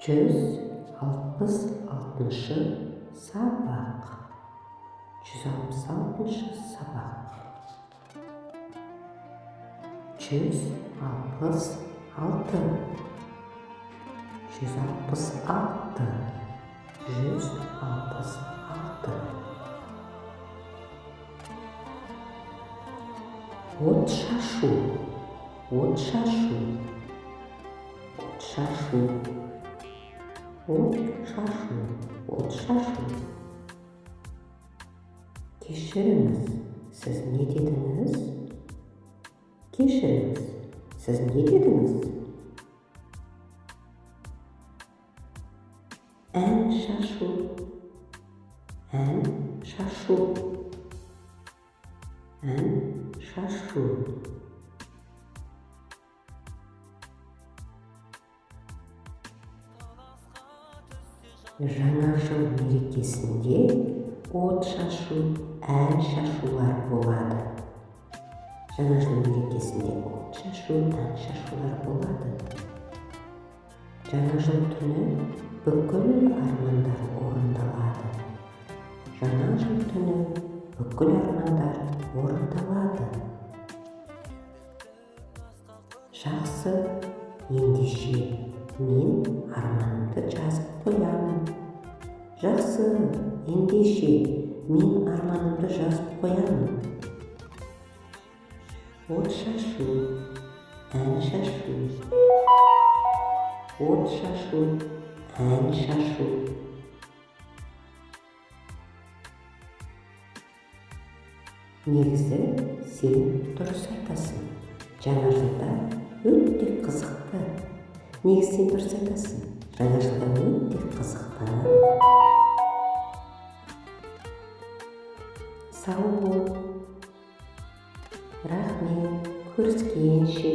166-шы сабақ. 166-шы сабақ. 166. 166. 166. От шашу. От шашу. От шашу. От шашу. От шашу. Кешіріңіз, сіз не дедіңіз? Кешіріңіз, сіз не дедіңіз? Ән шашу. Ән шашу. Ән шашу. Жаңа жыл мерекесінде от шашу, ән шашулар болады. Жаңа жыл мерекесінде от шашу, ән шашулар болады. Жаңа жыл түні бүкіл армандар орындалады. Жаңа жыл түні бүкіл армандар орындалады. Жақсы, ендеше мен арманымды жазып қоямын. Жақсы, ендеше мен арманымды жазып қоямын. От шашу, ән шашу. От шашу, ән шашу. Негізі сен дұрыс айтасың. Жаңа жылда өте қызықты. Негізі сен дұрыс айтасың. Жаңа жылда өте қызықты. Сау бол. Рахмет. Көріскенше.